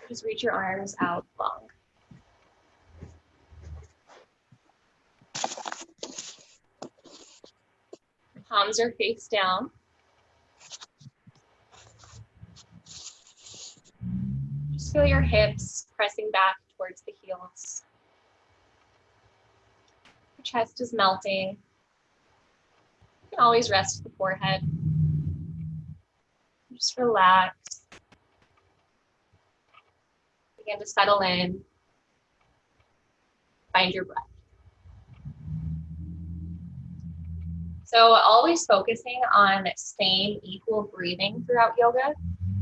Just reach your arms out long. Palms are face down. Just feel your hips pressing back towards the heels. Your chest is melting. You can always rest the forehead. Just relax. Begin to settle in. Find your breath. So always focusing on same equal breathing throughout yoga.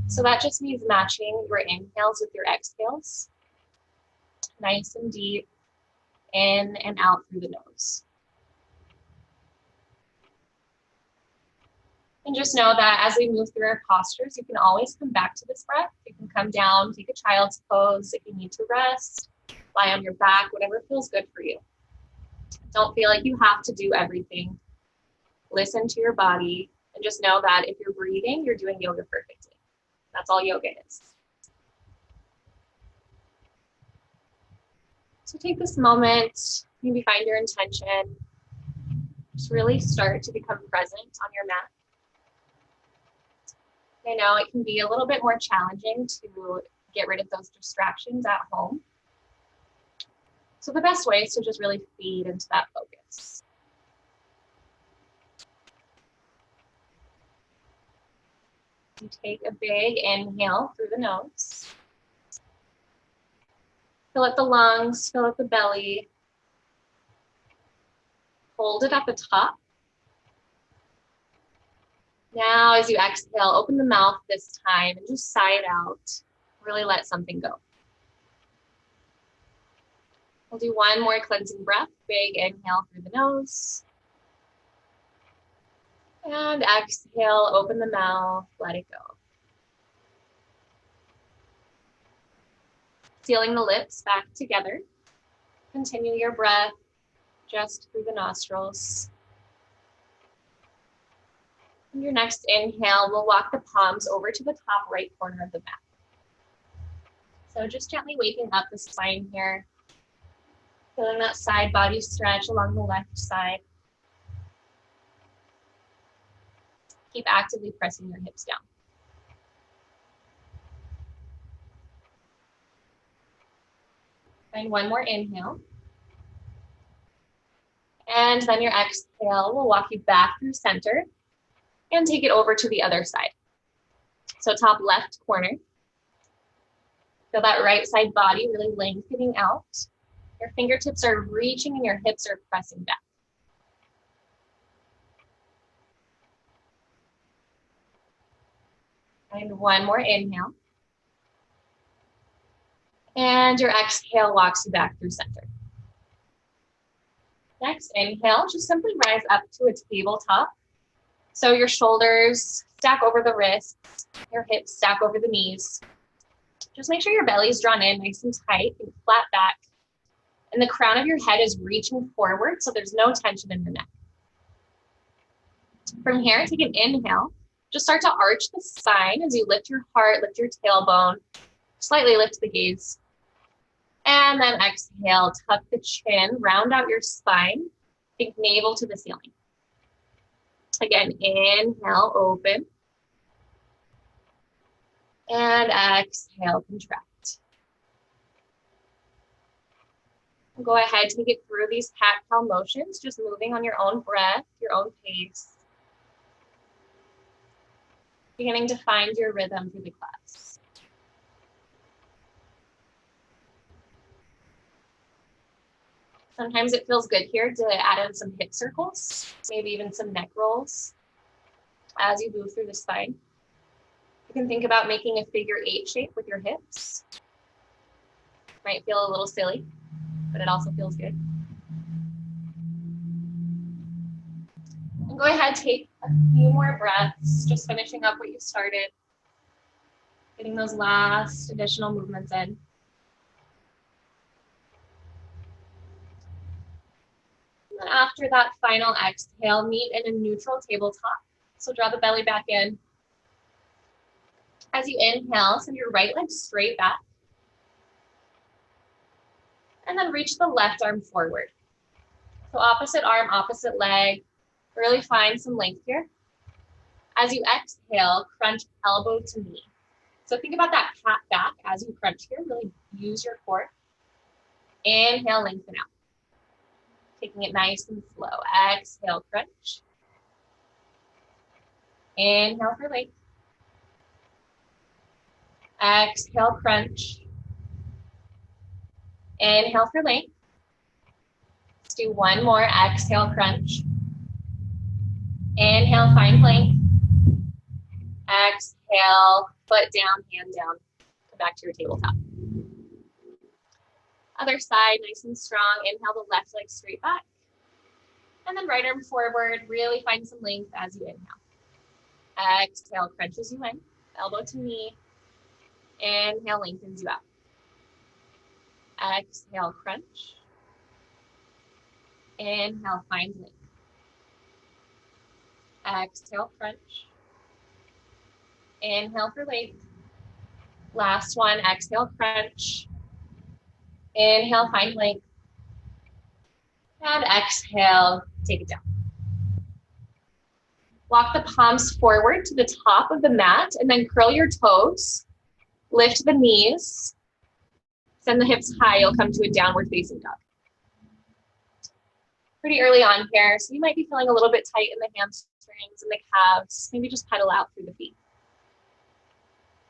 So that just means matching your inhales with your exhales. Nice and deep, in and out through the nose. And just know that as we move through our postures, you can always come back to this breath. You can come down, take a child's pose if you need to rest, lie on your back, whatever feels good for you. Don't feel like you have to do everything. Listen to your body and just know that if you're breathing, you're doing yoga perfectly. That's all yoga is. So take this moment, maybe find your intention. Just really start to become present on your mat. I know it can be a little bit more challenging to get rid of those distractions at home. So the best way is to just really feed into that focus. You take a big inhale through the nose. Fill up the lungs, fill up the belly. Hold it at the top. Now, as you exhale, open the mouth this time and just sigh it out. Really let something go. We'll do one more cleansing breath. Big inhale through the nose. And exhale, open the mouth, let it go. Sealing the lips back together. Continue your breath just through the nostrils. And your next inhale, we'll walk the palms over to the top right corner of the mat. So just gently waking up the spine here. Feeling that side body stretch along the left side. Keep actively pressing your hips down. Find one more inhale. And then your exhale will walk you back through center and take it over to the other side. So top left corner. Feel that right side body really lengthening out. Your fingertips are reaching and your hips are pressing back. And one more inhale. And your exhale walks you back through center. Next inhale, just simply rise up to a tabletop. So your shoulders stack over the wrists, your hips stack over the knees. Just make sure your belly is drawn in nice and tight and flat back. And the crown of your head is reaching forward, so there's no tension in your neck. From here, take an inhale. Just start to arch the spine as you lift your heart, lift your tailbone, slightly lift the gaze. And then exhale, tuck the chin, round out your spine, think navel to the ceiling. Again, inhale, open. And exhale, contract. Go ahead, take it through these cat-cow motions, just moving on your own breath, your own pace. Beginning to find your rhythm through the class. Sometimes it feels good here to add in some hip circles, maybe even some neck rolls as you move through the spine. You can think about making a figure 8 shape with your hips. Might feel a little silly, but it also feels good. And go ahead, take a few more breaths, just finishing up what you started. Getting those last additional movements in. And then after that final exhale, meet in a neutral tabletop. So draw the belly back in. As you inhale, send your right leg straight back. And then reach the left arm forward. So opposite arm, opposite leg. Really find some length here. As you exhale, crunch elbow to knee. So think about that cat back as you crunch here. Really use your core. Inhale, lengthen out. Taking it nice and slow. Exhale, crunch. Inhale for length. Exhale, crunch. Inhale for length. Let's do one more. Exhale, crunch. Inhale, find length. Exhale, foot down, hand down. Come back to your tabletop. Other side, nice and strong. Inhale the left leg straight back. And then right arm forward. Really find some length as you inhale. Exhale, crunch as you in. Elbow to knee. Inhale, lengthens you out. Exhale, crunch. Inhale, find length. Exhale, crunch. Inhale for length. Last one, exhale, crunch. Inhale, find length. And exhale, take it down. Walk the palms forward to the top of the mat and then curl your toes. Lift the knees. Send the hips high. You'll come to a downward facing dog. Pretty early on here, so you might be feeling a little bit tight in the hamstrings and the calves. Maybe just pedal out through the feet.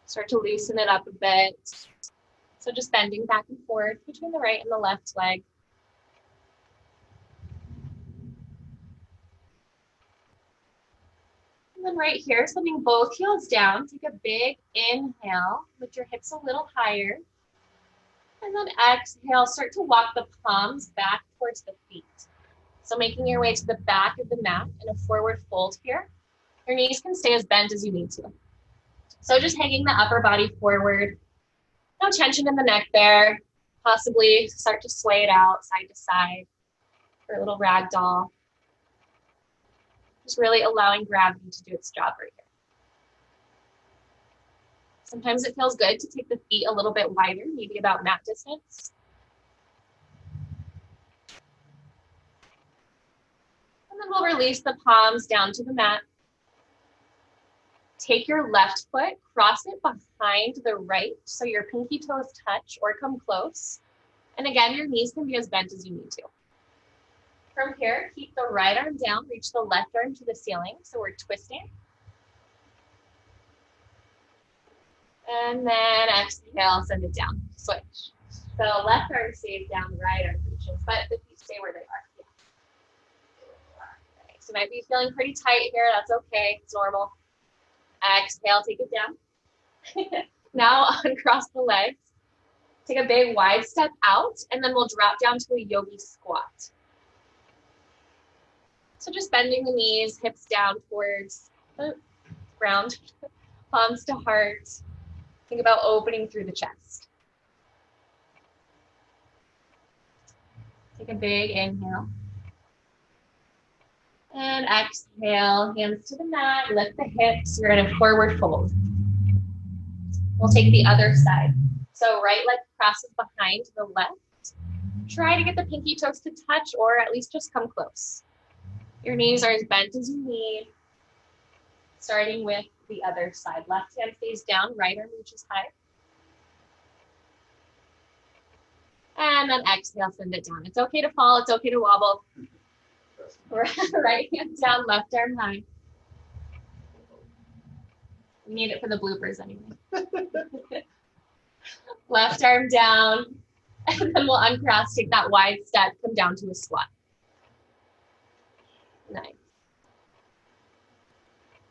Start to loosen it up a bit. So just bending back and forth between the right and the left leg. And then right here, sending both heels down. Take a big inhale. Lift your hips a little higher. And then exhale, start to walk the palms back towards the feet. So making your way to the back of the mat in a forward fold here. Your knees can stay as bent as you need to. So just hanging the upper body forward. No tension in the neck there. Possibly start to sway it out side to side for a little ragdoll. Just really allowing gravity to do its job right here. Sometimes it feels good to take the feet a little bit wider, maybe about mat distance. And then we'll release the palms down to the mat. Take your left foot, cross it behind the right, so your pinky toes touch or come close. And again, your knees can be as bent as you need to. From here, keep the right arm down, reach the left arm to the ceiling, so we're twisting. And then exhale, send it down, switch. So left arm stays down, right arm reaches, but the feet stay where they are. Yeah. Okay, so you might be feeling pretty tight here, that's okay, it's normal. Exhale, take it down. Now uncross the legs. Take a big wide step out, and then we'll drop down to a yogi squat. So just bending the knees, hips down towards the ground, palms to heart. Think about opening through the chest. Take a big inhale. And exhale, hands to the mat, lift the hips. You're in a forward fold. We'll take the other side. So right leg crosses behind the left. Try to get the pinky toes to touch or at least just come close. Your knees are as bent as you need. Starting with the other side. Left hand stays down, right arm reaches high. And then exhale, send it down. It's okay to fall, it's okay to wobble. Right hand down, left arm high. We need it for the bloopers anyway. Left arm down, and then we'll uncross, take that wide step, come down to a squat. Nice.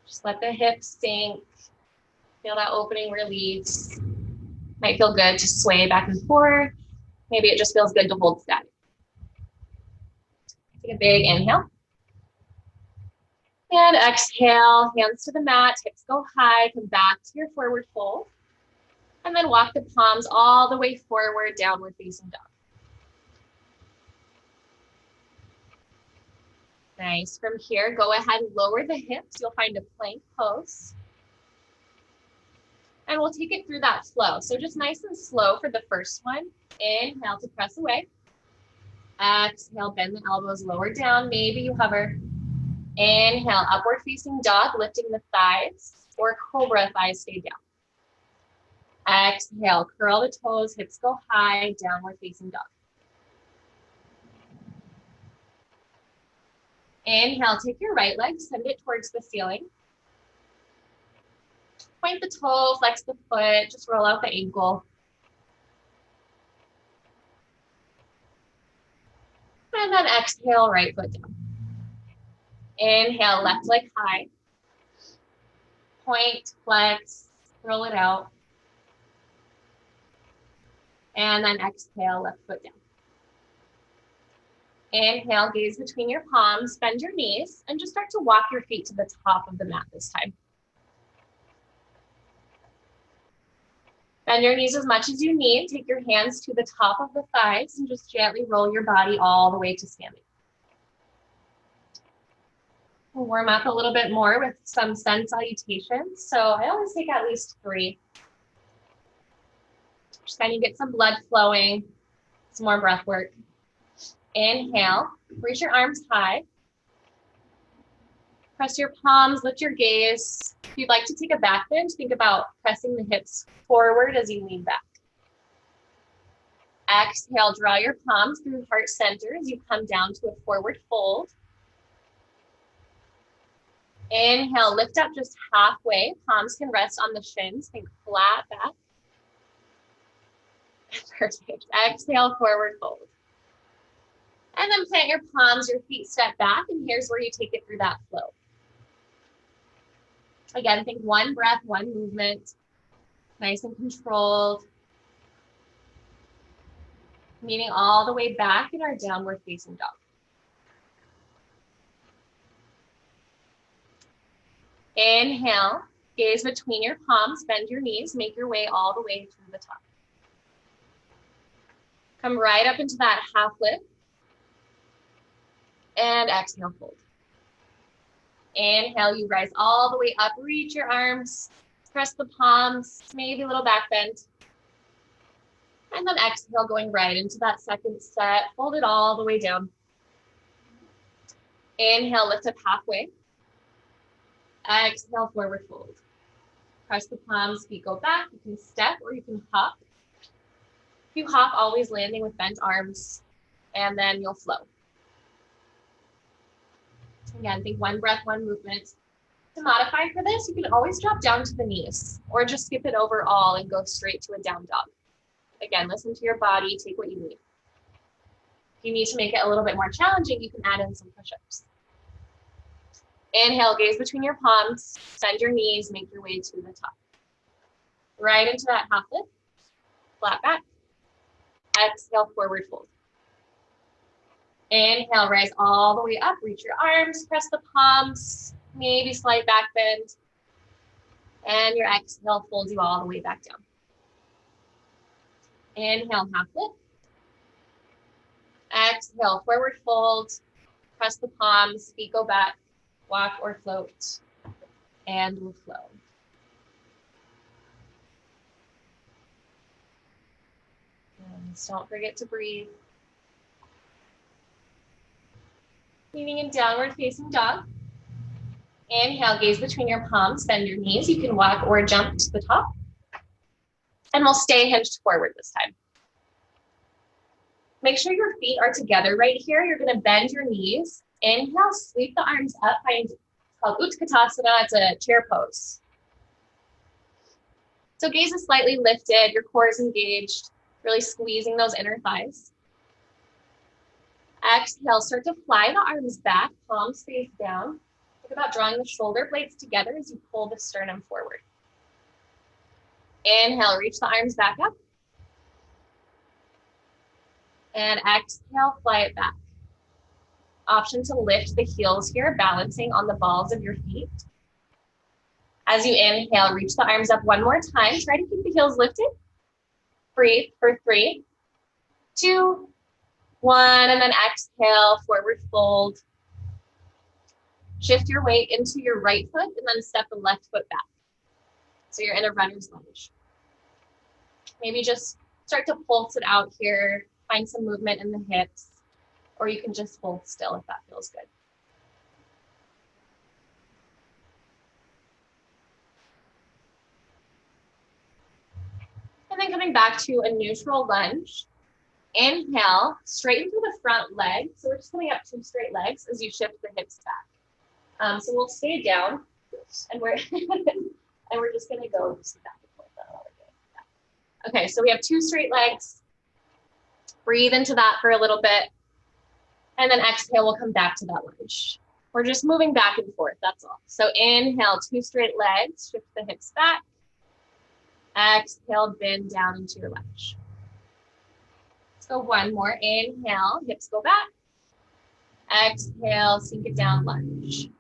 Just let the hips sink. Feel that opening release. Might feel good to sway back and forth. Maybe it just feels good to hold static. Take a big inhale. And exhale, hands to the mat, hips go high, come back to your forward fold. And then walk the palms all the way forward, downward facing dog. Nice. From here, go ahead and lower the hips. You'll find a plank pose. And we'll take it through that flow. So just nice and slow for the first one. Inhale to press away. Exhale, bend the elbows, lower down. Maybe you hover. Inhale, upward facing dog, lifting the thighs, or cobra, thighs stay down. Exhale, curl the toes, hips go high, downward facing dog. Inhale, take your right leg, send it towards the ceiling. Point the toe, flex the foot, just roll out the ankle. And then exhale, right foot down. Inhale, left leg high. Point, flex, roll it out. And then exhale, left foot down. Inhale, gaze between your palms, bend your knees, and just start to walk your feet to the top of the mat this time. Bend your knees as much as you need. Take your hands to the top of the thighs and just gently roll your body all the way to standing. We'll warm up a little bit more with some sun salutations. So I always take at least 3. Just kind of get some blood flowing, some more breath work. Inhale, reach your arms high. Press your palms, lift your gaze. If you'd like to take a back bend, think about pressing the hips forward as you lean back. Exhale, draw your palms through heart center as you come down to a forward fold. Inhale, lift up just halfway. Palms can rest on the shins. Think flat back. Perfect. Exhale, forward fold. And then plant your palms, your feet step back, and here's where you take it through that flow. Again, think one breath, one movement, nice and controlled. Meeting all the way back in our downward facing dog. Inhale, gaze between your palms, bend your knees, make your way all the way to the top. Come right up into that half lift. And exhale, fold. Inhale, you rise all the way up, reach your arms, press the palms, maybe a little back bend. And then exhale, going right into that second set, fold it all the way down. Inhale, lift up halfway. Exhale, forward fold. Press the palms, feet go back. You can step or you can hop. If you hop, always landing with bent arms, and then you'll flow. Again, think one breath, one movement. To modify for this, you can always drop down to the knees or just skip it over all and go straight to a down dog. Again, listen to your body, take what you need. If you need to make it a little bit more challenging, you can add in some push-ups. Inhale, gaze between your palms, bend your knees, make your way to the top. Right into that half lift, flat back. Exhale, forward fold. Inhale, rise all the way up, reach your arms, press the palms, maybe slight back bend. And your exhale folds you all the way back down. Inhale, half lift. Exhale, forward fold, press the palms, feet go back, walk or float, and we'll flow. And don't forget to breathe. Leaning in downward facing dog. Inhale, gaze between your palms, bend your knees. You can walk or jump to the top. And we'll stay hinged forward this time. Make sure your feet are together right here. You're gonna bend your knees. Inhale, sweep the arms up. It's called Utkatasana. It's a chair pose. So gaze is slightly lifted, your core is engaged, really squeezing those inner thighs. Exhale, start to fly the arms back, palms face down. Think about drawing the shoulder blades together as you pull the sternum forward. Inhale, reach the arms back up. And exhale, fly it back. Option to lift the heels here, balancing on the balls of your feet. As you inhale, reach the arms up one more time. Try to keep the heels lifted. Breathe for 3, 2, 1, and then exhale, forward fold. Shift your weight into your right foot and then step the left foot back. So you're in a runner's lunge. Maybe just start to pulse it out here, find some movement in the hips, or you can just hold still if that feels good. And then coming back to a neutral lunge. Inhale, straighten through the front leg. So we're just coming up 2 straight legs as you shift the hips back. So we'll stay down, and we're and we're just gonna go back and forth. Okay, so we have 2 straight legs. Breathe into that for a little bit, and then exhale, we'll come back to that lunge. We're just moving back and forth, that's all. So inhale, 2 straight legs, shift the hips back. Exhale, bend down into your lunge. Let's go one more. Inhale, hips go back. Exhale, sink it down, lunge.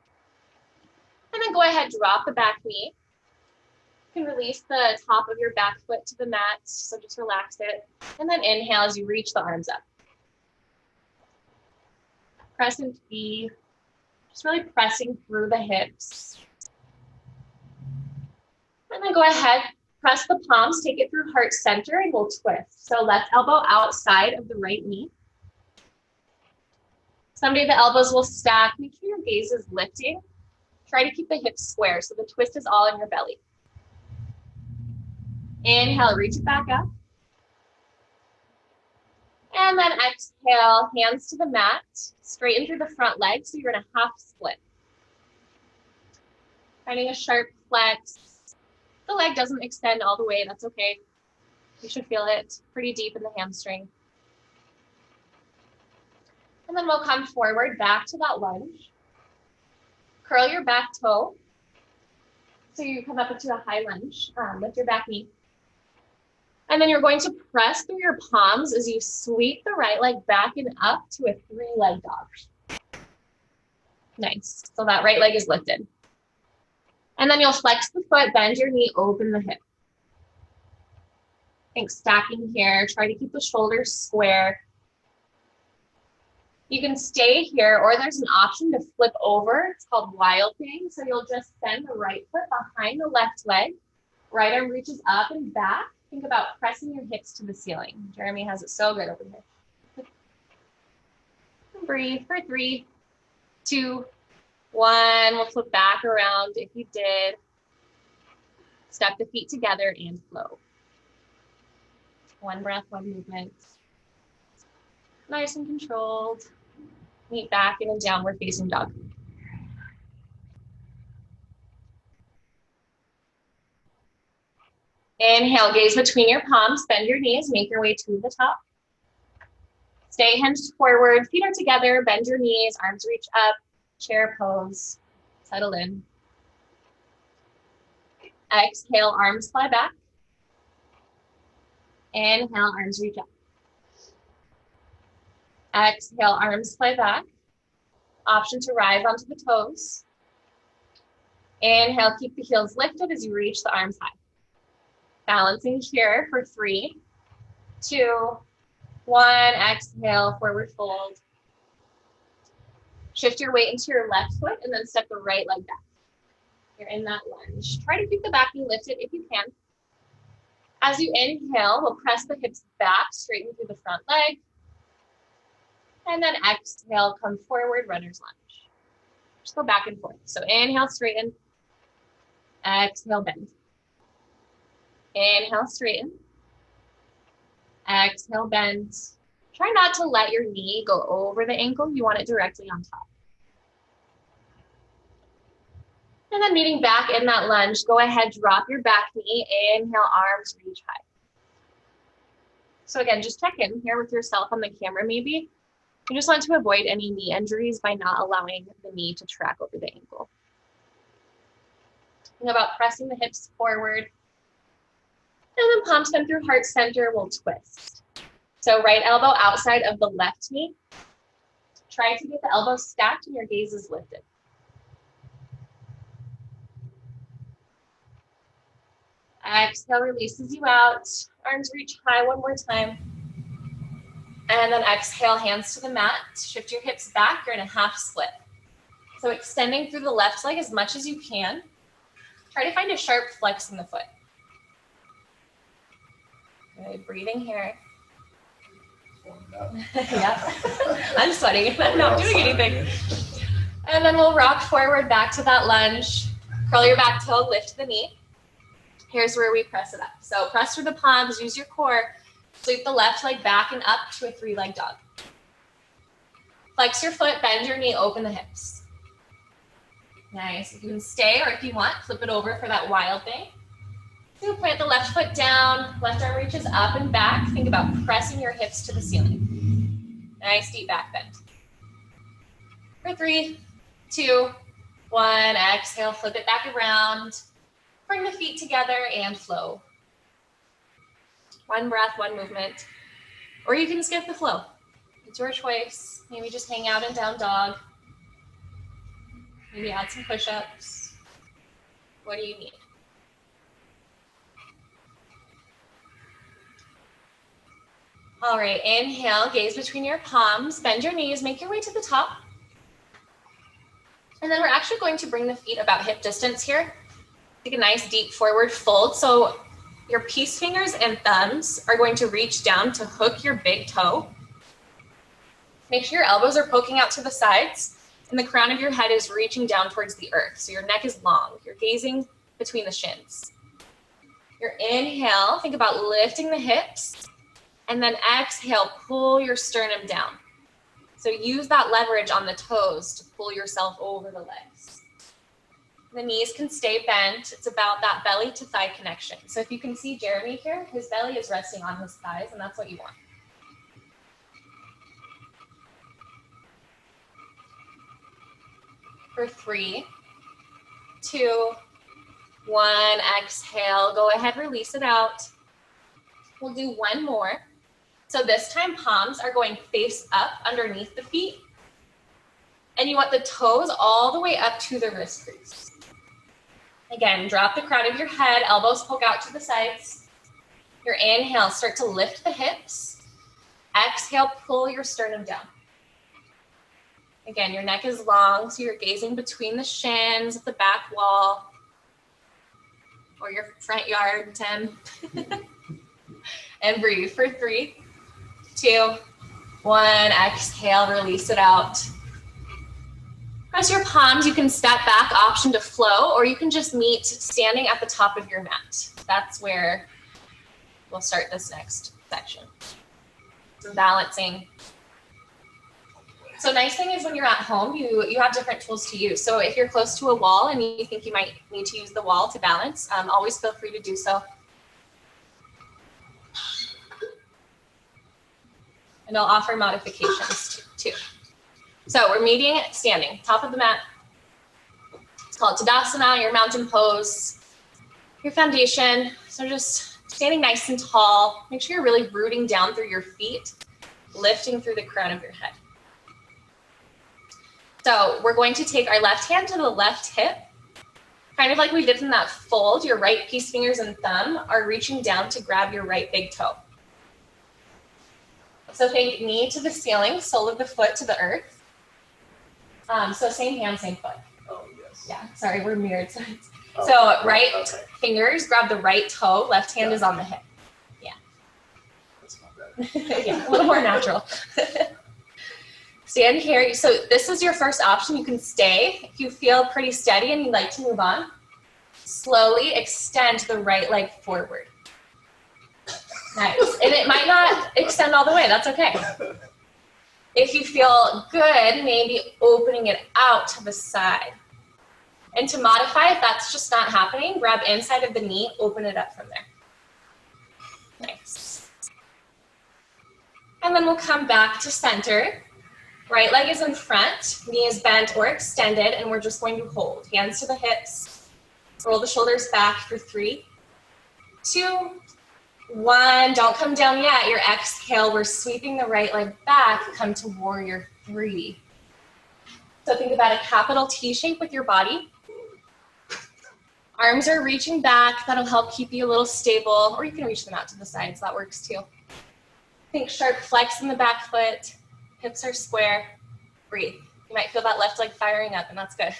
And then go ahead, drop the back knee. You can release the top of your back foot to the mat, so just relax it. And then inhale as you reach the arms up. Crescent B, just really pressing through the hips. And then go ahead, press the palms, take it through heart center, and we'll twist. So left elbow outside of the right knee. Someday the elbows will stack. Make sure your gaze is lifting. Try to keep the hips square, so the twist is all in your belly. Inhale, reach it back up. And then exhale, hands to the mat. Straighten through the front leg, so you're in a half split. Finding a sharp flex. If the leg doesn't extend all the way, that's okay. You should feel it pretty deep in the hamstring. And then we'll come forward back to that lunge. Curl your back toe. So you come up into a high lunge, lift your back knee. And then you're going to press through your palms as you sweep the right leg back and up to a 3-leg dog. Nice. So that right leg is lifted. And then you'll flex the foot, bend your knee, open the hip. Think stacking here. Try to keep the shoulders square. You can stay here, or there's an option to flip over. It's called wild thing. So you'll just send the right foot behind the left leg. Right arm reaches up and back. Think about pressing your hips to the ceiling. Jeremy has it so good over here. Breathe for 3, 2, 1. We'll flip back around if you did. Step the feet together and flow. 1 breath, 1 movement. Nice and controlled. Meet back in a downward facing dog. Inhale, gaze between your palms, bend your knees, make your way to the top. Stay hinged forward, feet are together, bend your knees, arms reach up, chair pose, settle in. Exhale, arms fly back. Inhale, arms reach up. Exhale, arms fly back. Option to rise onto the toes. Inhale, keep the heels lifted as you reach the arms high. Balancing here for 3, 2, 1. Exhale, forward fold. Shift your weight into your left foot and then step the right leg back. You're in that lunge. Try to keep the back knee lifted if you can. As you inhale, we'll press the hips back, straighten through the front leg. And then exhale, come forward, runner's lunge. Just go back and forth. So inhale, straighten. Exhale, bend. Inhale, straighten. Exhale, bend. Try not to let your knee go over the ankle. You want it directly on top. And then meeting back in that lunge, go ahead, drop your back knee. Inhale, arms reach high. So again, just check in here with yourself on the camera maybe. You just want to avoid any knee injuries by not allowing the knee to track over the ankle. Think about pressing the hips forward. And then palms come through heart center, we'll twist. So right elbow outside of the left knee. Try to get the elbows stacked and your gaze is lifted. Exhale, releases you out. Arms reach high one more time. And then exhale, hands to the mat. Shift your hips back, you're in a half split. So extending through the left leg as much as you can. Try to find a sharp flex in the foot. Good, breathing here. Yeah, I'm sweating. I'm not doing anything. And then we'll rock forward back to that lunge. Curl your back toe, lift the knee. Here's where we press it up. So press through the palms, use your core. Sweep the left leg back and up to a 3-leg dog. Flex your foot, bend your knee, open the hips. Nice. You can stay, or if you want, flip it over for that wild thing. So plant the left foot down, left arm reaches up and back. Think about pressing your hips to the ceiling. Nice deep back bend. For 3, 2, 1, exhale, flip it back around. Bring the feet together and flow. One breath, one movement. Or you can skip the flow. It's your choice. Maybe just hang out in down dog. Maybe add some push-ups. What do you need? All right, inhale, gaze between your palms, bend your knees, make your way to the top. And then we're actually going to bring the feet about hip distance here. Take a nice deep forward fold. So your peace fingers and thumbs are going to reach down to hook your big toe. Make sure your elbows are poking out to the sides and the crown of your head is reaching down towards the earth. So your neck is long. You're gazing between the shins. Your inhale, think about lifting the hips. And then exhale, pull your sternum down. So use that leverage on the toes to pull yourself over the legs. The knees can stay bent. It's about that belly to thigh connection. So if you can see Jeremy here, his belly is resting on his thighs, and that's what you want. For 3, 2, 1, exhale. Go ahead, release it out. We'll do one more. So this time, palms are going face up underneath the feet. And you want the toes all the way up to the wrist crease. Again, drop the crown of your head, elbows poke out to the sides. Your inhale, start to lift the hips. Exhale, pull your sternum down. Again, your neck is long, so you're gazing between the shins of the back wall or your front yard, Tim. And breathe for 3, 2, 1, exhale, release it out. Press your palms, you can step back, option to flow, or you can just meet standing at the top of your mat. That's where we'll start this next section. Some balancing. So nice thing is when you're at home, you have different tools to use. So if you're close to a wall and you think you might need to use the wall to balance, always feel free to do so. And I'll offer modifications too. So we're meeting standing, top of the mat. It's called Tadasana, your mountain pose, your foundation. So just standing nice and tall. Make sure you're really rooting down through your feet, lifting through the crown of your head. So we're going to take our left hand to the left hip, kind of like we did in that fold. Your right peace fingers and thumb are reaching down to grab your right big toe. So think knee to the ceiling, sole of the foot to the earth. So same hand, same foot. Oh, yes. Yeah, sorry, we're mirrored sides. Oh, so right fingers grab the right toe, left hand is on the hip. Yeah. That's not bad. Yeah, a little more natural. Stand here. So this is your first option. You can stay. If you feel pretty steady and you'd like to move on, slowly extend the right leg forward. Nice. And it might not extend all the way. That's okay. If you feel good, maybe opening it out to the side. And to modify, if that's just not happening, grab inside of the knee, open it up from there. Nice. And then we'll come back to center. Right leg is in front, knee is bent or extended, and we're just going to hold. Hands to the hips. Roll the shoulders back for 3, 2, 1. Don't come down yet. Your exhale, we're sweeping the right leg back. Come to warrior 3. So think about a capital T shape with your body. Arms are reaching back. That'll help keep you a little stable, or you can reach them out to the sides. That works too. Think sharp flex in the back foot. Hips are square. Breathe. You might feel that left leg firing up, and that's good.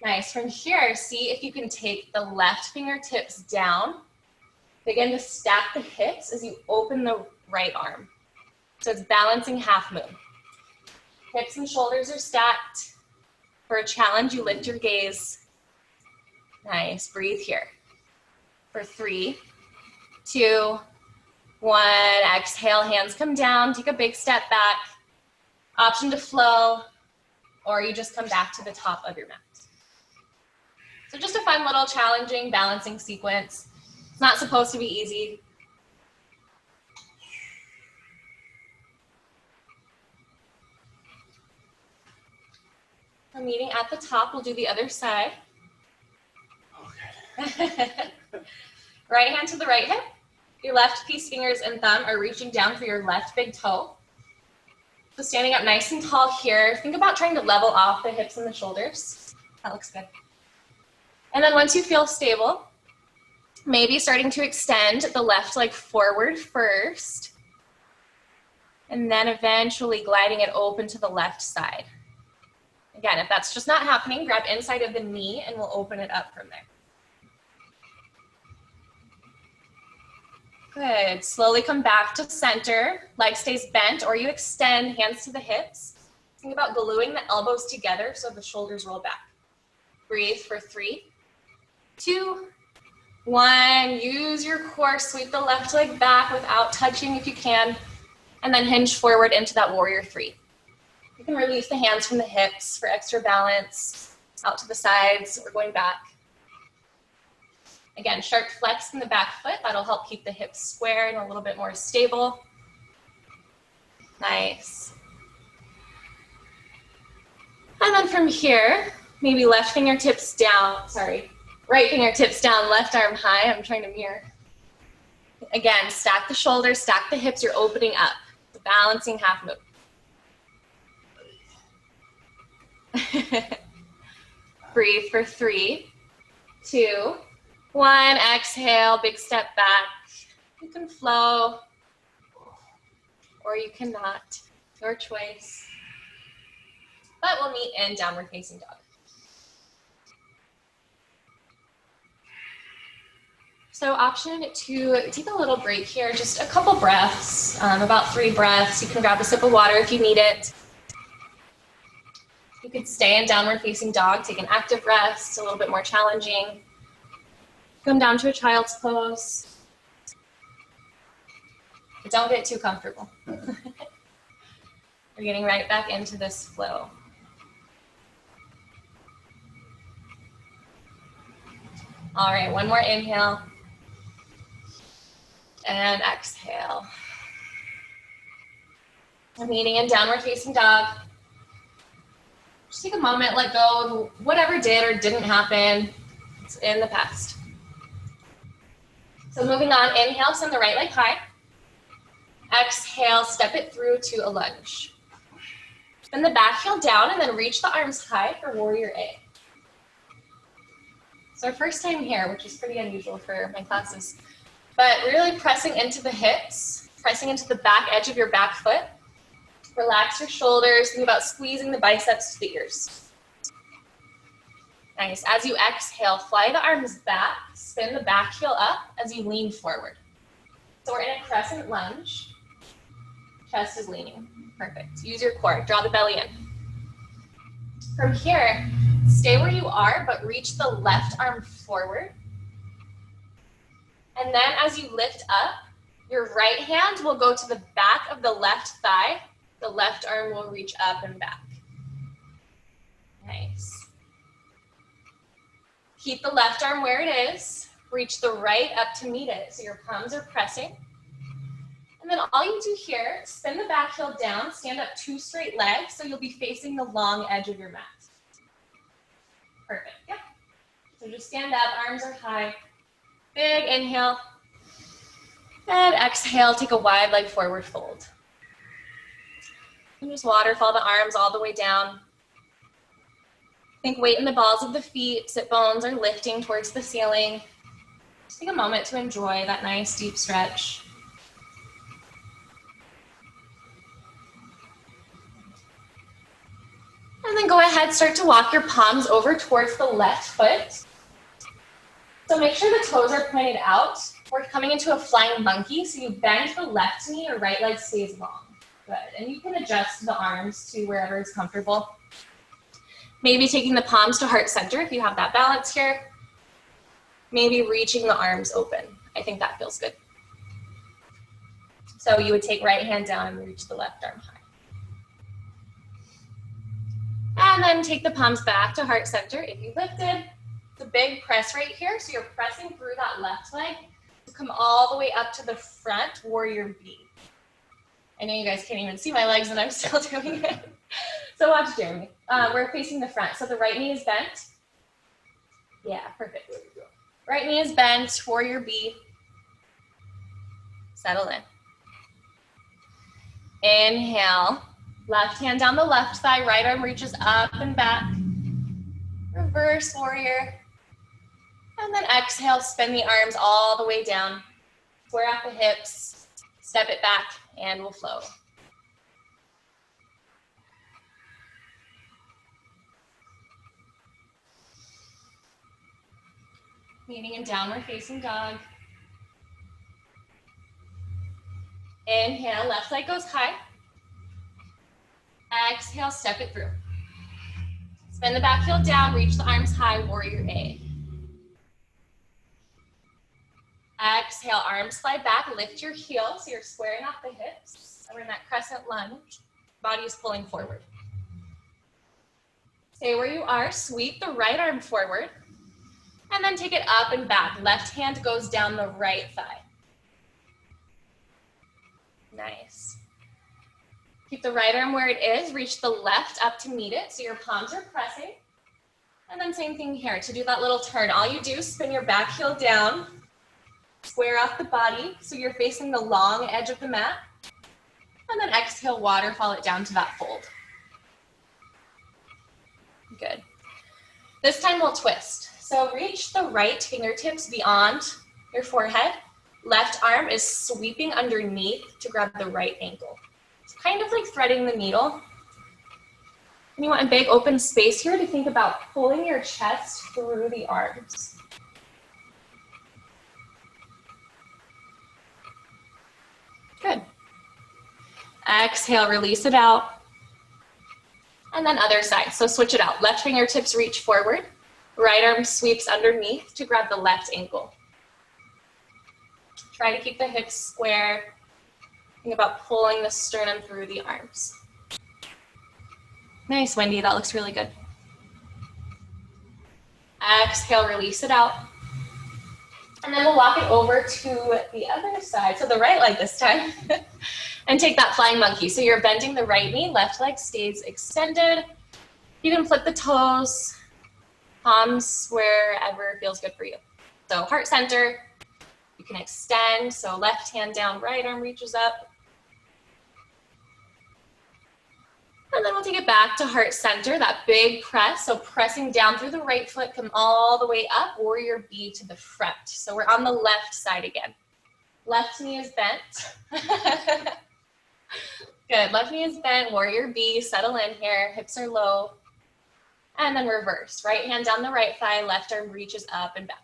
Nice. From here, see if you can take the left fingertips down. Begin to stack the hips as you open the right arm. So it's balancing half moon. Hips and shoulders are stacked. For a challenge, you lift your gaze. Nice. Breathe here. For 3, 2, 1. Exhale, hands come down. Take a big step back. Option to flow, or you just come back to the top of your mat. So just a fun little challenging balancing sequence. It's not supposed to be easy. We're meeting at the top. We'll do the other side. Okay. Right hand to the right hip. Your left piece fingers and thumb are reaching down for your left big toe. So standing up nice and tall here. Think about trying to level off the hips and the shoulders. That looks good. And then once you feel stable, maybe starting to extend the left leg forward first, and then eventually gliding it open to the left side. Again, if that's just not happening, grab inside of the knee and we'll open it up from there. Good. Slowly come back to center. Leg stays bent, or you extend, hands to the hips. Think about gluing the elbows together so the shoulders roll back. Breathe for 3, 2, 1. Use your core. Sweep the left leg back without touching if you can. And then hinge forward into that warrior 3. You can release the hands from the hips for extra balance. Out to the sides or going back. Again, sharp flex in the back foot. That'll help keep the hips square and a little bit more stable. Nice. And then from here, maybe left fingertips down, right fingertips down, left arm high. I'm trying to mirror. Again, stack the shoulders, stack the hips. You're opening up. The balancing half moon. Breathe for 3, 2, 1. Exhale, big step back. You can flow, or you cannot. Your choice. But we'll meet in downward facing dog. So option to take a little break here, just a couple breaths, about 3 breaths. You can grab a sip of water if you need it. You could stay in downward facing dog, take an active rest, a little bit more challenging. Come down to a child's pose. But don't get too comfortable. We're getting right back into this flow. All right, one more inhale. And exhale. I'm meeting in downward facing dog. Just take a moment, let go of whatever did or didn't happen. It's in the past. So moving on, inhale, send the right leg high. Exhale, step it through to a lunge. Bend the back heel down and then reach the arms high for warrior A. It's our first time here, which is pretty unusual for my classes. But really pressing into the hips, pressing into the back edge of your back foot. Relax your shoulders, think about squeezing the biceps to the ears. Nice. As you exhale, fly the arms back, spin the back heel up as you lean forward. So we're in a crescent lunge. Chest is leaning. Perfect. Use your core. Draw the belly in. From here, stay where you are, but reach the left arm forward. And then as you lift up, your right hand will go to the back of the left thigh. The left arm will reach up and back. Nice. Keep the left arm where it is. Reach the right up to meet it. So your palms are pressing. And then all you do here, spin the back heel down, stand up 2 straight legs, so you'll be facing the long edge of your mat. Perfect, yeah. So just stand up, arms are high. Big inhale. And exhale, take a wide leg forward fold. And just waterfall the arms all the way down. Think weight in the balls of the feet, sit bones are lifting towards the ceiling. Just take a moment to enjoy that nice deep stretch. And then go ahead, start to walk your palms over towards the left foot. So make sure the toes are pointed out. We're coming into a flying monkey, so you bend the left knee, your right leg stays long. Good, and you can adjust the arms to wherever is comfortable. Maybe taking the palms to heart center if you have that balance here. Maybe reaching the arms open. I think that feels good. So you would take right hand down and reach the left arm high. And then take the palms back to heart center if you lifted. It's a big press right here, so you're pressing through that left leg to come all the way up to the front, warrior B. I know you guys can't even see my legs and I'm still doing it. So watch Jeremy. We're facing the front. So the right knee is bent. Yeah, perfect. There we go. Right knee is bent, warrior B. Settle in. Inhale. Left hand down the left thigh, right arm reaches up and back. Reverse warrior. And then exhale, spin the arms all the way down. Square out the hips, step it back, and we'll flow. Meeting in downward facing dog. Inhale, left leg goes high. Exhale, step it through. Spin the back heel down, reach the arms high, warrior A. Exhale, arms slide back, lift your heel, so you're squaring off the hips. We're in that crescent lunge, body is pulling forward. Stay where you are, sweep the right arm forward, and then take it up and back. Left hand goes down the right thigh. Nice. Keep the right arm where it is, reach the left up to meet it, so your palms are pressing. And then same thing here, to do that little turn. All you do is spin your back heel down, square off the body, so you're facing the long edge of the mat. And then exhale, waterfall it down to that fold. Good. This time we'll twist. So reach the right fingertips beyond your forehead. Left arm is sweeping underneath to grab the right ankle. It's kind of like threading the needle. And you want a big open space here to think about pulling your chest through the arms. Good. Exhale, release it out. And then other side, so switch it out. Left fingertips reach forward. Right arm sweeps underneath to grab the left ankle. Try to keep the hips square. Think about pulling the sternum through the arms. Nice, Wendy, that looks really good. Exhale, release it out. And then we'll walk it over to the other side, so the right leg this time. And take that flying monkey. So you're bending the right knee, left leg stays extended. You can flip the toes, palms wherever feels good for you. So heart center, you can extend, so left hand down, right arm reaches up. And then we'll take it back to heart center, that big press. So pressing down through the right foot, come all the way up, warrior B to the front. So we're on the left side again. Left knee is bent. Good, left knee is bent, warrior B, settle in here, hips are low. And then reverse, right hand down the right thigh, left arm reaches up and back.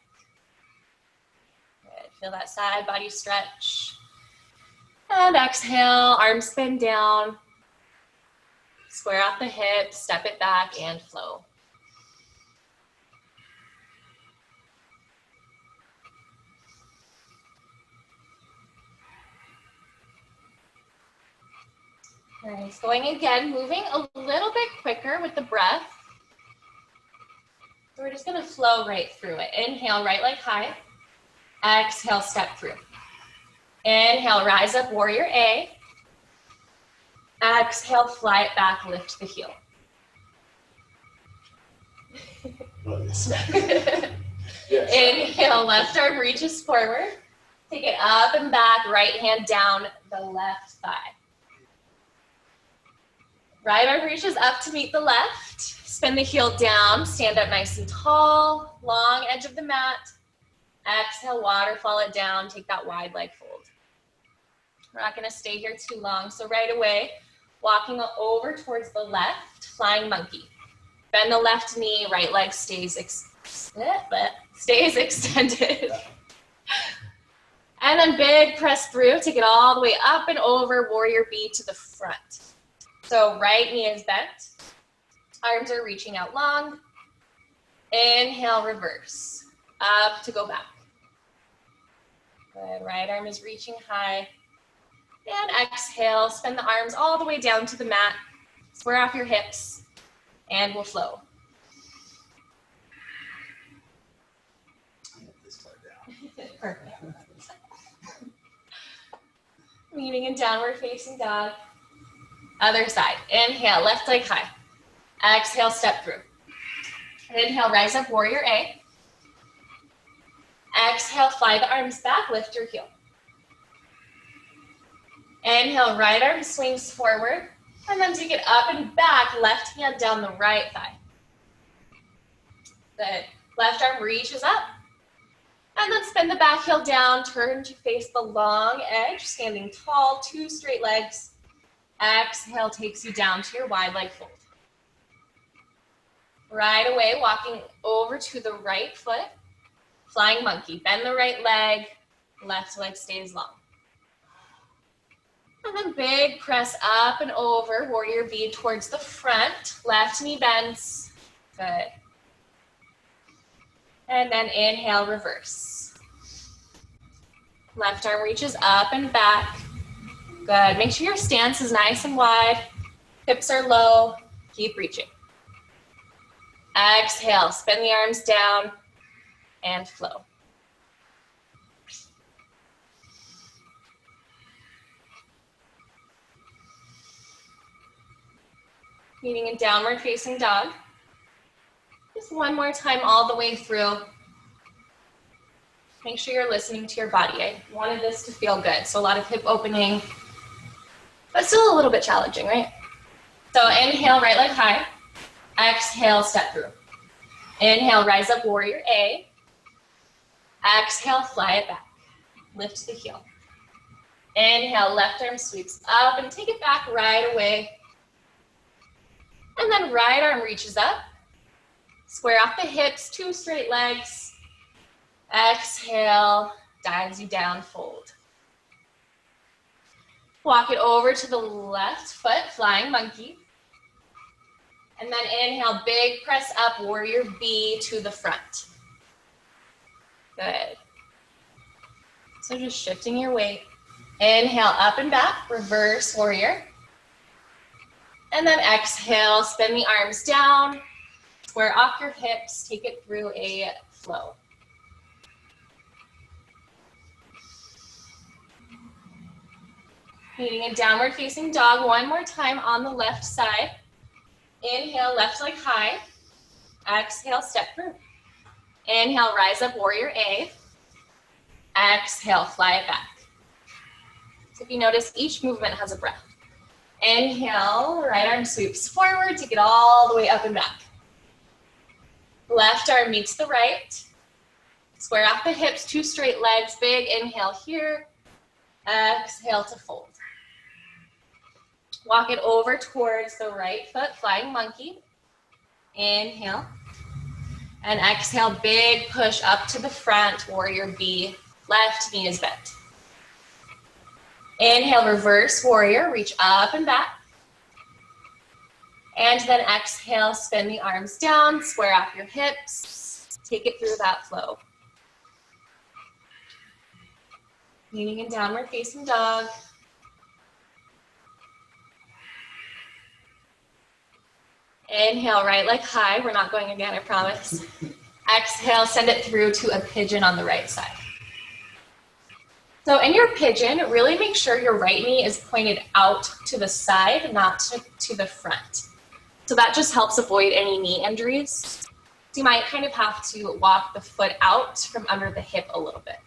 Good, feel that side body stretch. And exhale, arms spin down. Square off the hips, step it back and flow. Nice, going again, moving a little bit quicker with the breath. So we're just gonna flow right through it. Inhale, right leg high. Exhale, step through. Inhale, rise up, warrior A. Exhale, fly it back, lift the heel. Yes. Inhale, left arm reaches forward. Take it up and back, right hand down the left thigh. Right arm reaches up to meet the left. Spin the heel down, stand up nice and tall, long edge of the mat. Exhale, waterfall it down, take that wide leg fold. We're not gonna stay here too long, so right away, walking over towards the left, flying monkey. Bend the left knee, right leg stays extended. And then big press through, take it all the way up and over, warrior B to the front. So right knee is bent, arms are reaching out long. Inhale, reverse, up to go back. Good, right arm is reaching high. And exhale, spin the arms all the way down to the mat. Square off your hips, and we'll flow. Perfect. Meeting in downward facing dog. Other side. Inhale, left leg high. Exhale, step through. Inhale, rise up, warrior A. Exhale, fly the arms back, lift your heel. Inhale, right arm swings forward, and then take it up and back, left hand down the right thigh. Good. Left arm reaches up, and then spin the back heel down, turn to face the long edge, standing tall, 2 straight legs. Exhale takes you down to your wide leg fold. Right away, walking over to the right foot, flying monkey. Bend the right leg, left leg stays long. And then big press up and over, warrior B towards the front, left knee bends. Good. And then inhale, reverse. Left arm reaches up and back. Good. Make sure your stance is nice and wide. Hips are low. Keep reaching. Exhale, spin the arms down and flow. Meeting in downward facing dog. Just one more time all the way through. Make sure you're listening to your body. I wanted this to feel good. So a lot of hip opening, but still a little bit challenging, right? So inhale, right leg high. Exhale, step through. Inhale, rise up, warrior A. Exhale, fly it back. Lift the heel. Inhale, left arm sweeps up and take it back right away. And then right arm reaches up. Square off the hips, 2 straight legs. Exhale, dives you down, fold. Walk it over to the left foot, flying monkey. And then inhale, big press up, warrior B to the front. Good. So just shifting your weight. Inhale, up and back, reverse warrior. And then exhale, spin the arms down, square off your hips, take it through a flow. Meeting in downward facing dog one more time on the left side. Inhale, left leg high. Exhale, step through. Inhale, rise up, warrior A. Exhale, fly it back. So if you notice, each movement has a breath. Inhale, right arm sweeps forward, take it all the way up and back. Left arm meets the right. Square off the hips, 2 straight legs, big inhale here. Exhale to fold. Walk it over towards the right foot, flying monkey. Inhale. And exhale, big push up to the front, warrior B. Left knee is bent. Inhale, reverse warrior, reach up and back. And then exhale, spin the arms down, square off your hips. Take it through that flow. Leaning in downward facing dog. Inhale, right leg high. We're not going again, I promise. Exhale, send it through to a pigeon on the right side. So in your pigeon, really make sure your right knee is pointed out to the side, not to the front. So that just helps avoid any knee injuries. So you might kind of have to walk the foot out from under the hip a little bit.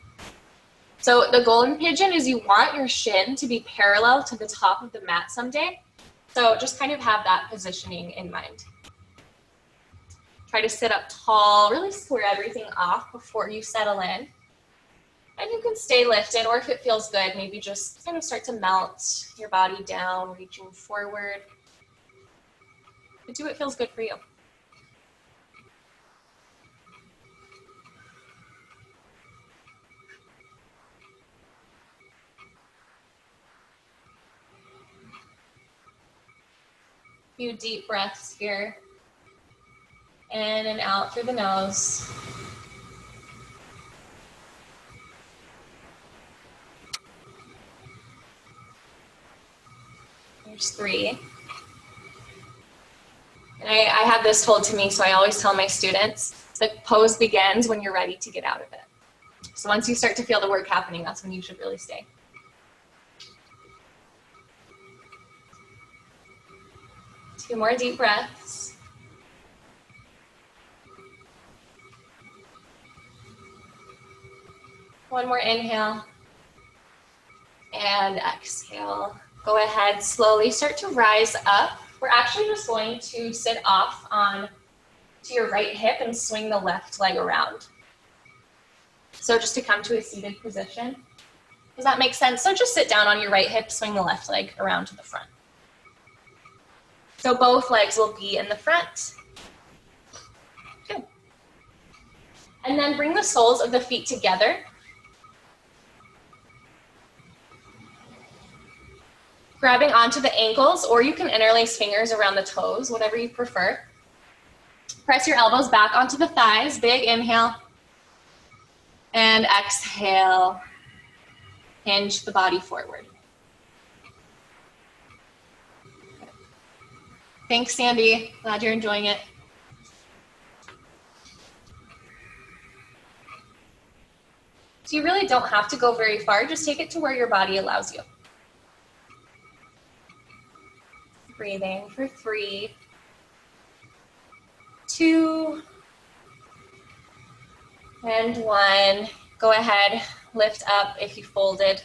So the goal in pigeon is you want your shin to be parallel to the top of the mat someday. So just kind of have that positioning in mind. Try to sit up tall, really square everything off before you settle in. And you can stay lifted, or if it feels good, maybe just kind of start to melt your body down, reaching forward. But do what feels good for you. Few deep breaths here. In and out through the nose. There's 3. And I had this told to me, so I always tell my students, the pose begins when you're ready to get out of it. So once you start to feel the work happening, that's when you should really stay. Two more deep breaths. One more inhale. And exhale. Go ahead, slowly start to rise up. We're actually just going to sit off on to your right hip and swing the left leg around. So just to come to a seated position. Does that make sense? So just sit down on your right hip, swing the left leg around to the front. So both legs will be in the front. Good. And then bring the soles of the feet together. Grabbing onto the ankles, or you can interlace fingers around the toes, whatever you prefer. Press your elbows back onto the thighs. Big inhale. And exhale. Hinge the body forward. Thanks, Sandy. Glad you're enjoying it. So you really don't have to go very far. Just take it to where your body allows you. Breathing for 3, 2, and 1. Go ahead, lift up if you folded.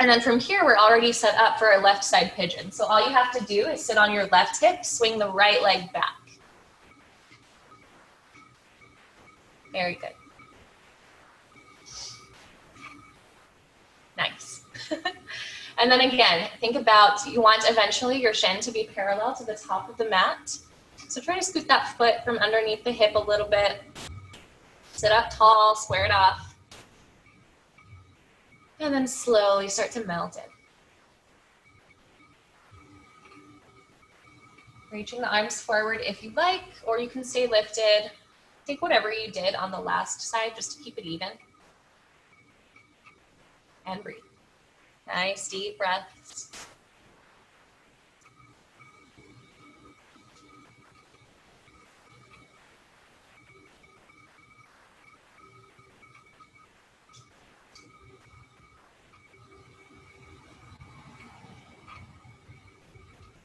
And then from here, we're already set up for our left side pigeon. So all you have to do is sit on your left hip, swing the right leg back. Very good. Nice. And then again, think about, you want eventually your shin to be parallel to the top of the mat. So try to scoot that foot from underneath the hip a little bit. Sit up tall, square it off. And then slowly start to melt in. Reaching the arms forward if you like, or you can stay lifted. Take whatever you did on the last side just to keep it even. And breathe. Nice deep breaths.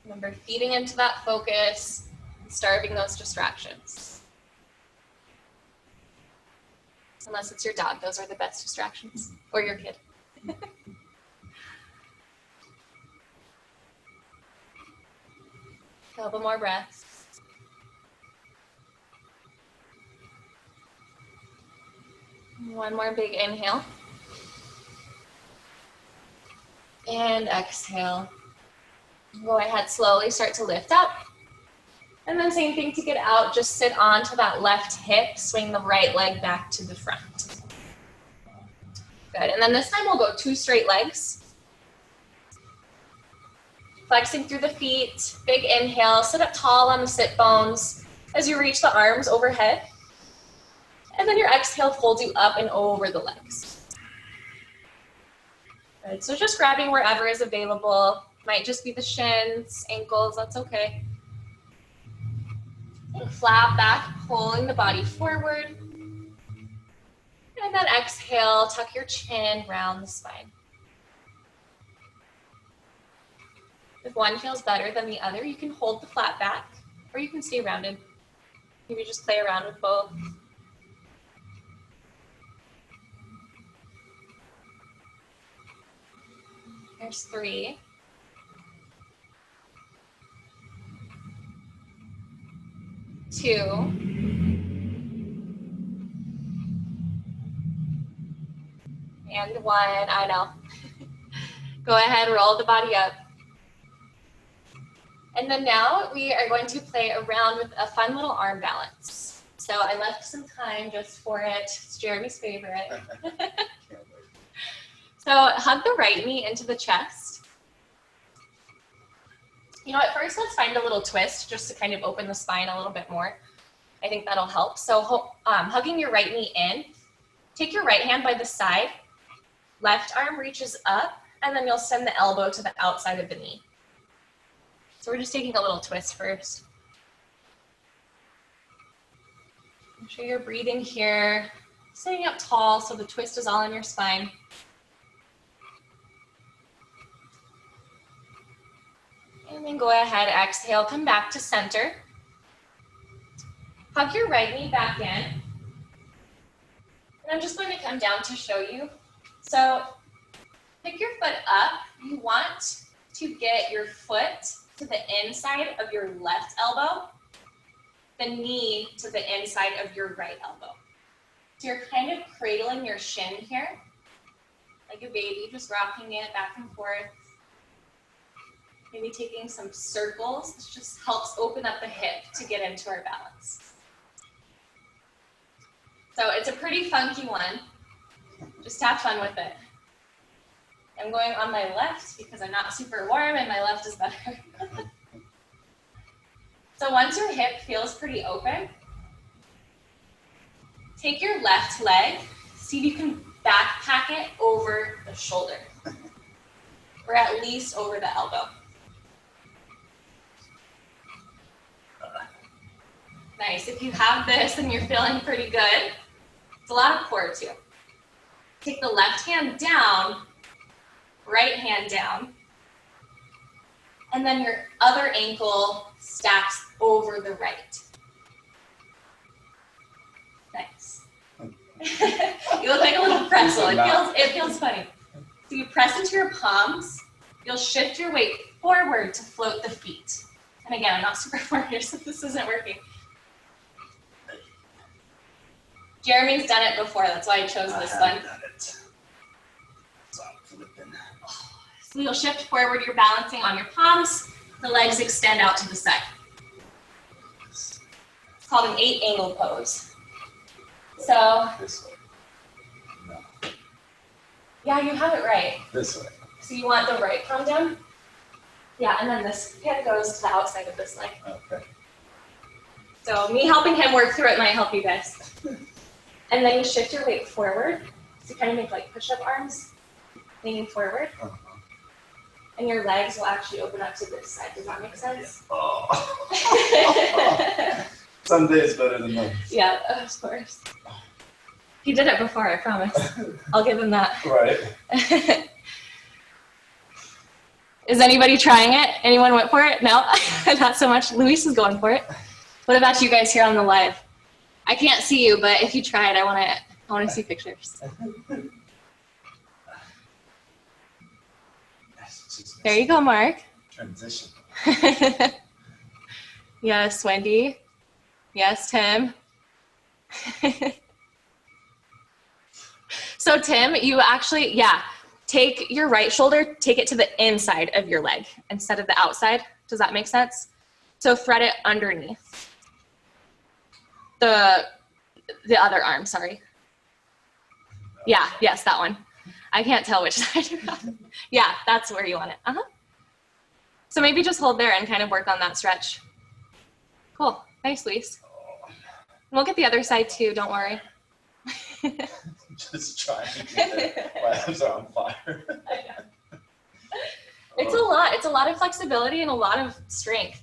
Remember, feeding into that focus, starving those distractions. Unless it's your dog, those are the best distractions, or your kid. A couple more breaths. One more big inhale. And exhale. Go ahead, slowly start to lift up. And then same thing to get out, just sit onto that left hip, swing the right leg back to the front. Good, and then this time we'll go 2 straight legs. Flexing through the feet, big inhale, sit up tall on the sit bones as you reach the arms overhead. And then your exhale folds you up and over the legs. Good, so just grabbing wherever is available. Might just be the shins, ankles, that's okay. And flat back, pulling the body forward. And then exhale, tuck your chin, round the spine. If one feels better than the other, you can hold the flat back, or you can stay rounded. Maybe just play around with both. There's 3. 2. And 1, I know. Go ahead, roll the body up. And then now we are going to play around with a fun little arm balance. So I left some time just for it. It's Jeremy's favorite. So hug the right knee into the chest. You know, at first let's find a little twist just to kind of open the spine a little bit more. I think that'll help. So hugging your right knee in, take your right hand by the side, left arm reaches up, and then you'll send the elbow to the outside of the knee. So we're just taking a little twist first. Make sure you're breathing here, sitting up tall so the twist is all in your spine. And then go ahead, exhale, come back to center. Hug your right knee back in. And I'm just going to come down to show you. So pick your foot up. You want to get your foot to the inside of your left elbow, the knee to the inside of your right elbow. So you're kind of cradling your shin here, like a baby, just rocking it back and forth. Maybe taking some circles. This just helps open up the hip to get into our balance. So it's a pretty funky one. Just have fun with it. I'm going on my left because I'm not super warm and my left is better. So once your hip feels pretty open, take your left leg, see if you can backpack it over the shoulder, or at least over the elbow. Nice. If you have this and you're feeling pretty good, it's a lot of core too. Take the left hand down, right hand down, and then your other ankle stacks over the right. Nice. You look like a little pretzel. It feels funny. So you press into your palms. You'll shift your weight forward to float the feet. And again, I'm not super far here, so this isn't working. Jeremy's done it before, that's why I chose this one. Done it. So I'm flipping. So you'll shift forward, you're balancing on your palms, the legs extend out to the side. It's called an 8-angle pose. So, This way. No. Yeah, you have it right. This way. So you want the right palm down? Yeah, and then this hand goes to the outside of this leg. Okay. So me helping him work through it might help you guys. And then you shift your weight forward. So you kind of make like push-up arms, leaning forward. And your legs will actually open up to this side. Does that make sense? Yeah. Oh. Some days better than others. Yeah, of course. He did it before, I promise. I'll give him that. Right. Is anybody trying it? Anyone went for it? No, not so much. Luis is going for it. What about you guys here on the live? I can't see you, but if you tried, I want to see pictures. There you go, Mark. Transition. Yes, Wendy. Yes, Tim. So Tim, you actually, take your right shoulder, take it to the inside of your leg instead of the outside. Does that make sense? So thread it underneath. The other arm, sorry. Yeah, yes, that one. I can't tell which side you're on. Yeah, that's where you want it. So maybe just hold there and kind of work on that stretch. Cool. Nice, Luis. And we'll get the other side too, don't worry. Just trying to get it. My hands are on fire. It's a lot. It's a lot of flexibility and a lot of strength.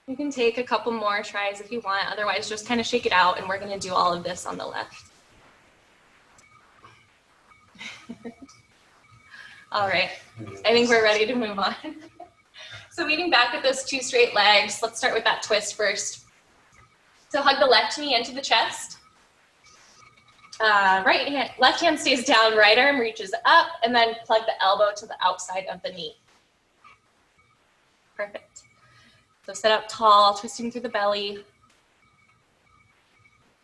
You can take a couple more tries if you want. Otherwise, just kind of shake it out, and we're going to do all of this on the left. All right. I think we're ready to move on. So leaning back with those two straight legs, let's start with that twist first. So hug the left knee into the chest. Left hand stays down, right arm reaches up, and then plug the elbow to the outside of the knee. Perfect. So sit up tall, twisting through the belly.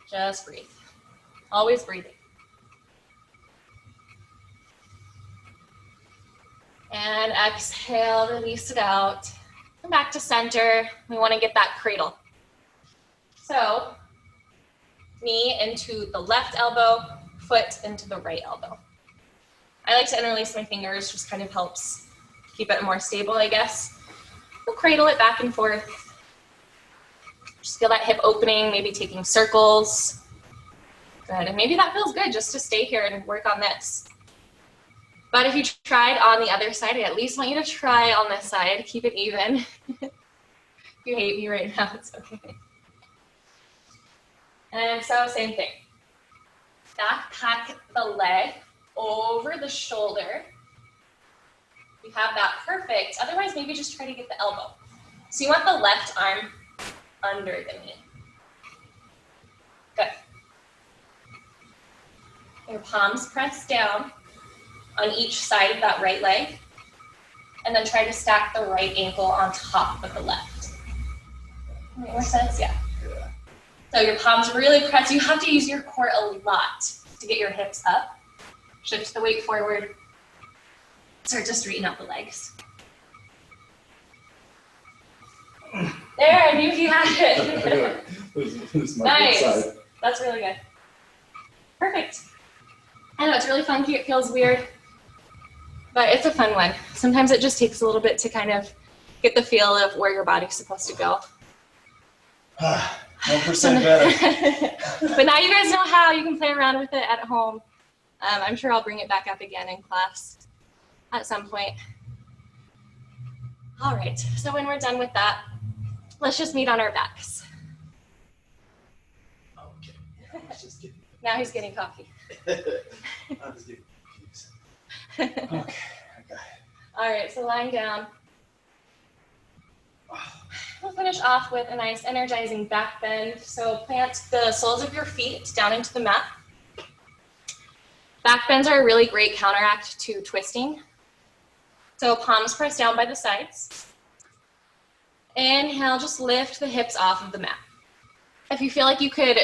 Just breathe. Always breathing. And exhale, release it out. Come back to center. We want to get that cradle. So knee into the left elbow, foot into the right elbow. I like to interlace my fingers, just kind of helps keep it more stable, I guess. We'll cradle it back and forth. Just feel that hip opening, maybe taking circles. Good, and maybe that feels good just to stay here and work on this. But if you tried on the other side, I at least want you to try on this side. Keep it even. If you hate me right now, it's okay. And so same thing. Backpack the leg over the shoulder. You have that, perfect. Otherwise, maybe just try to get the elbow. So you want the left arm under the knee. Good. Your palms press down on each side of that right leg, and then try to stack the right ankle on top of the left. Make more sense? Yeah. So your palms really press. You have to use your core a lot to get your hips up. Shift the weight forward. Start to straighten out the legs. There, I knew he had it. This my Nice. good side. That's really good. Perfect. I know it's really funky. It feels weird, but it's a fun one. Sometimes it just takes a little bit to kind of get the feel of where your body's supposed to go. 1% better. But now you guys know how. You can play around with it at home. I'm sure I'll bring it back up again in class at some point. All right, so when we're done with that, let's just meet on our backs. Okay. Yeah, I was just kidding. Now he's getting coffee. I was getting confused. Okay, I got it. All right, so lying down. We'll finish off with a nice energizing back bend. So plant the soles of your feet down into the mat. Back bends are a really great counteract to twisting. So palms press down by the sides. Inhale, just lift the hips off of the mat. If you feel like you could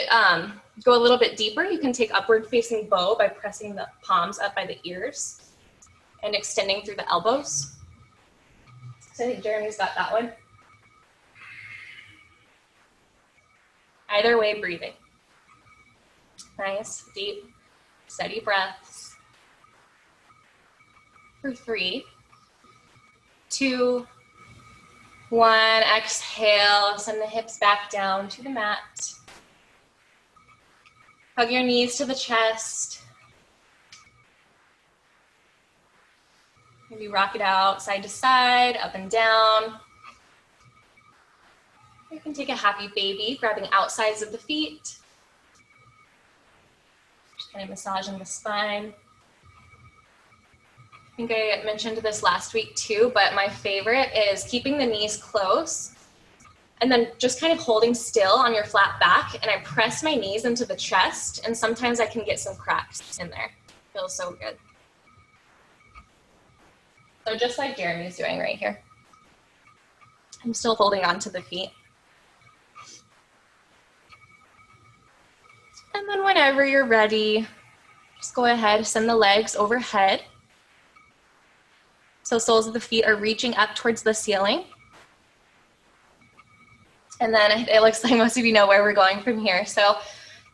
go a little bit deeper, you can take upward facing bow by pressing the palms up by the ears and extending through the elbows. So I think Jeremy's got that one. Either way, breathing. Nice, deep, steady breaths. For 3, 2, 1, exhale, send the hips back down to the mat. Hug your knees to the chest. Maybe rock it out side to side, up and down. You can take a happy baby, grabbing outsides of the feet. Just kind of massaging the spine. I think I mentioned this last week too, but my favorite is keeping the knees close and then just kind of holding still on your flat back, and I press my knees into the chest, and sometimes I can get some cracks in there. Feels so good. So just like Jeremy's doing right here. I'm still holding on to the feet. And then whenever you're ready, just go ahead, send the legs overhead. So soles of the feet are reaching up towards the ceiling. And then it looks like most of you know where we're going from here. So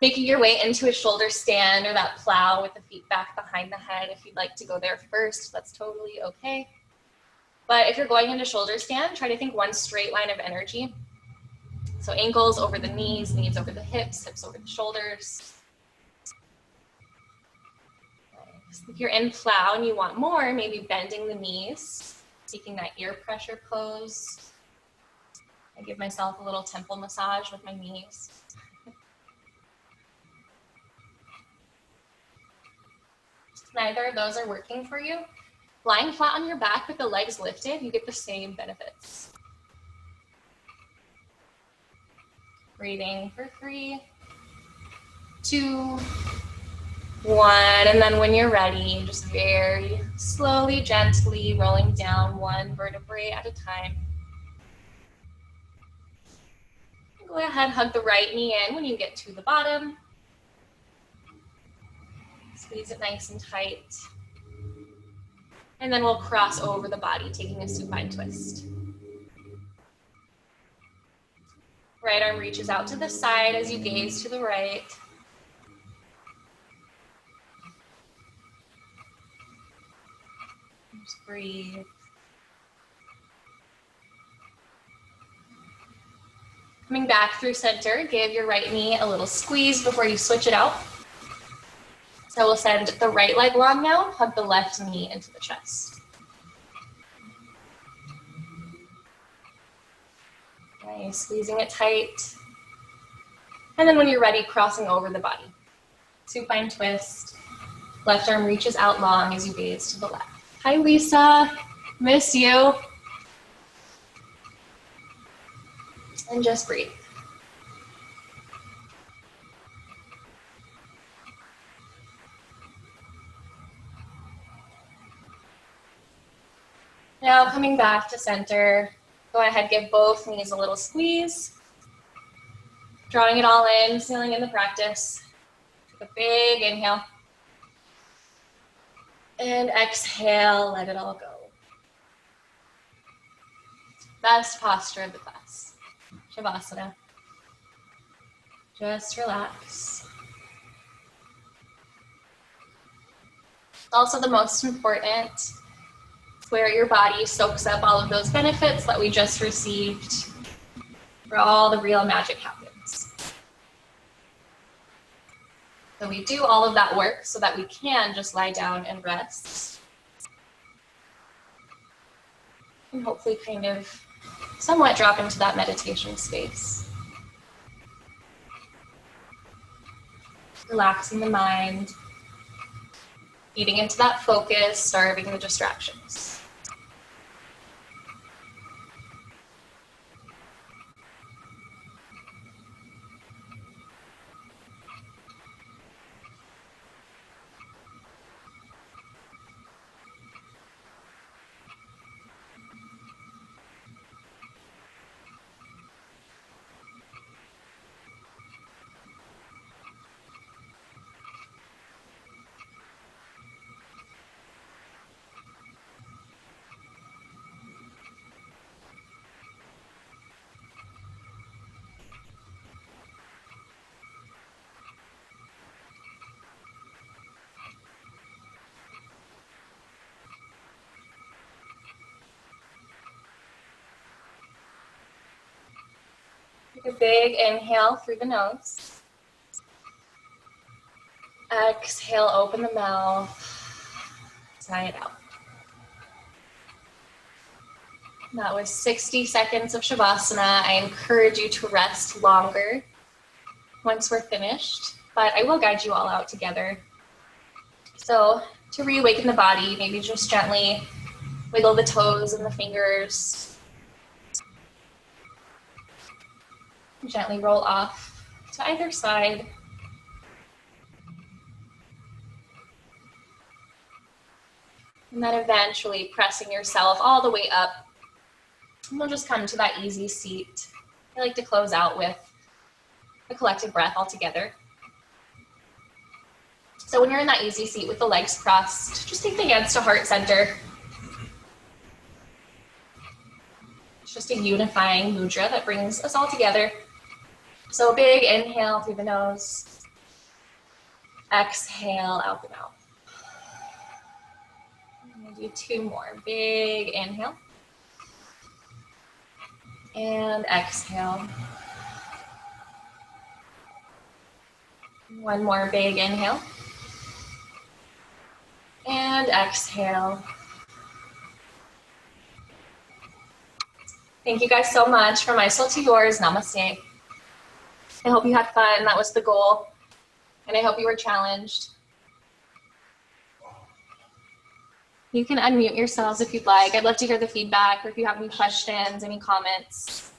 making your way into a shoulder stand or that plow with the feet back behind the head. If you'd like to go there first, that's totally okay. But if you're going into shoulder stand, try to think one straight line of energy. So ankles over the knees, knees over the hips, hips over the shoulders. If you're in plow and you want more, maybe bending the knees, seeking that ear pressure pose. I give myself a little temple massage with my knees. Neither of those are working for you. Lying flat on your back with the legs lifted, you get the same benefits. Breathing for 3, 2, 1, and then when you're ready, just very slowly, gently rolling down one vertebrae at a time. Go ahead, hug the right knee in when you get to the bottom. Squeeze it nice and tight. And then we'll cross over the body, taking a supine twist. Right arm reaches out to the side as you gaze to the right. Breathe. Coming back through center, give your right knee a little squeeze before you switch it out. So we'll send the right leg long now, hug the left knee into the chest. Nice, squeezing it tight. And then when you're ready, crossing over the body. Supine twist. Left arm reaches out long as you gaze to the left. Hi, Lisa. Miss you. And just breathe. Now coming back to center, go ahead, give both knees a little squeeze. Drawing it all in, sealing in the practice. Take a big inhale. And exhale, let it all go. Best posture of the class. Shavasana. Just relax. Also the most important, where your body soaks up all of those benefits that we just received, where all the real magic happens. So we do all of that work so that we can just lie down and rest. And hopefully kind of somewhat drop into that meditation space. Relaxing the mind, eating into that focus, starving the distractions. Take a big inhale through the nose. Exhale, open the mouth. Sigh it out. That was 60 seconds of Shavasana. I encourage you to rest longer once we're finished, but I will guide you all out together. So to reawaken the body, maybe just gently wiggle the toes and the fingers. Gently roll off to either side. And then eventually pressing yourself all the way up. And we'll just come to that easy seat. I like to close out with a collective breath all together. So when you're in that easy seat with the legs crossed, just take the hands to heart center. It's just a unifying mudra that brings us all together. So a big inhale through the nose. Exhale out the mouth. I'm going to do two more. Big inhale. And exhale. One more big inhale. And exhale. Thank you guys so much. From my soul to yours, namaste. I hope you had fun. That was the goal. And I hope you were challenged. You can unmute yourselves if you'd like. I'd love to hear the feedback, or if you have any questions, any comments.